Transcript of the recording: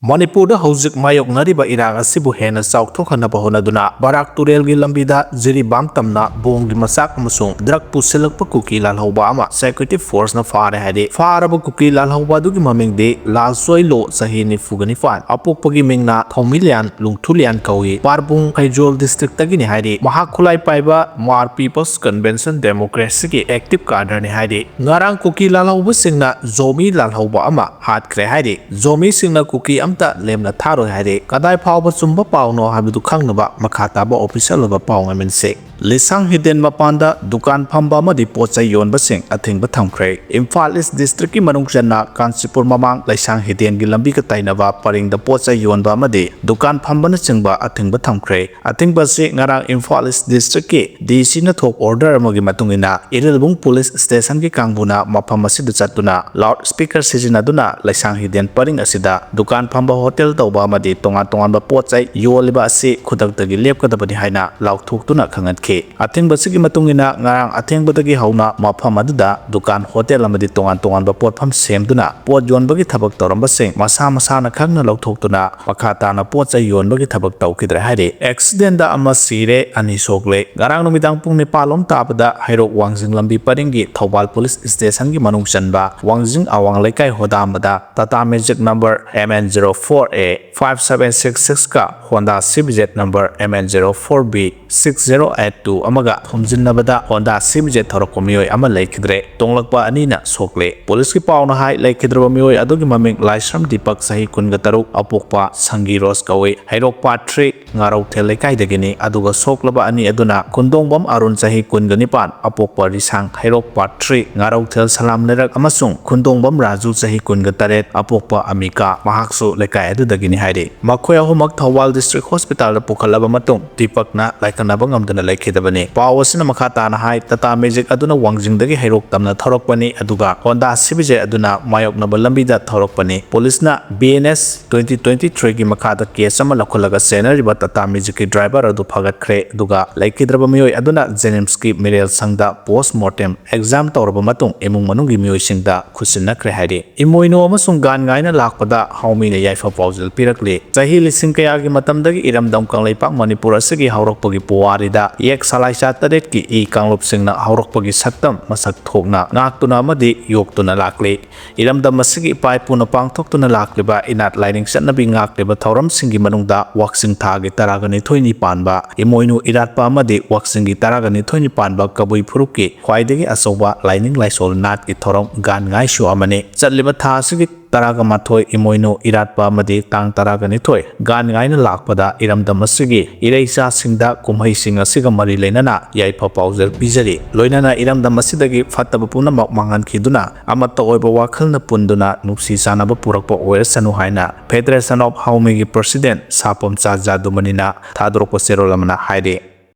Manipur da hauzik mayok nariba irang asibu hena saukthokhanaba honaduna barak turelgi lambida jiribam tamna bonggi masak amasung drug pusilakpa Kuki lalhauba ama security force na phare hade pharaba Kuki lalhauba dugi mamingde lalsoilo sahi nifugani fan apokpagi mingna thomilian lungthulian kawi parbung kaijol district tagini hade mahakhulai paiba Mar People's Convention Democracy ki active cadre ni hade ngarang Kuki lalhauba singna Zomi lalhauba ama hatkhre hade Zomi singna Kuki lemna tharo hade kadai phawba chumba pawno habidu khangnaba makhataba official ba paw ngaminse lisang hidden mapanda dukan phamba madi pochai yonba sing Athingba thamgre Imphal East district ki manungjanna Kansipur mamang lisang hidden gi lambi ka tainaba paring da pochai yonba madi dukan phamba na chingba Athingba thamgre Athingba se ngarang Imphal East district ki DC na thok order amagi matungina Irilbung police station ki kangbuna mafam asidu chatuna loudspeaker sijinaduna lisang hidden paring asida dukan phamba hotel tawba madi tongan ba pochai yoliba ase khudaktagi lepkadabani haina laukthoktuna khangatke Athingba sigi matungina ngarang Athingba dagi hauna mafam aduda dukan hotel amadi tongan ba potpham semduna pot yonbagi thabak tawramba sing masa na khangna laukthoktuna makhata na pochai yonbagi thabak tawkidre haide accident da ama sire ani sokle ngarang numidang pung nepalom tabada hairok wangjing lambi paringi Thobal police station gi manung chanba wangjing awang lekai hodamada Tata Magic number MN04A 5766 ka Honda CBZ number MN04B 6082 amaga humjinnabada Honda CBZ thorok mioi ama laikidre tonglakpa anina sokle police ki pawna hai laikidra mioi adugi maming Laisram Deepak sahi kunga taruk apokpa Sangi Ros kawe hairok part 3 ngarau thele kai dagini aduga soklaba ani aduna kundongbam Arun sahi kunga nipan apokpa Risang hairok part 3 ngarau thel salam lerak amasung kundongbam Raju sahi kunga taret apokpa Amika mahaksu lekai adudagini haide makhoi ahumak Thobal district hospital da pukhalaba matung Deepak na laikanaba ngamdana laikhidabani pawasina makhata na hai Tata Magic aduna wangjingdagi hairok tamna thorokpani aduga Honda CBZ aduna mayoknaba lambida thorokpani police na BNS 2023 gi makhata case ama lakhulaga senariba Tata Magic ki driver adu phagatkre aduga laikhidraba mioi aduna Jenims ki Mirel sangda post mortem exam tawraba matung emung manungi mioi singda khusinakre haide imoino amasung gan ngaina lakpada haumina yaifa paujal pirakle chahi lising kaya gi matamdagi iramdam kanglaipak Manipur asigi haurokpagi puwarida yek salai tadet ki I kanglop singna haurokpagi saktam masak thokna ngaktuna amadi yoktuna lakle iramdam asigi paipuna pangthoktuna lakleba inat lining satnabi ngakleba thauram singi manungda waksing thagi taragani thoini panba imoinu iratpa amadi waksingi taragani thoini panba kabui phuruki khwaidagi asoba lining laisol nat ki thorom gan ngai shu amane chatliba tha asigi taraga mathoi imoino iratpa amadi tang taragani thoi gan ngaina lakpada iramdam asigi ireisa singda kumhai sing asiga mari leinana yaifa paujal pijari loinana iramdam asidagi fataba puna mangan khiduna amatta oiba wakhalna punduna nuksi sanaba purakpa oirsanu haina Federation of Haumigi President Sapom Cha Jadumanina thadrokpa serolamana haide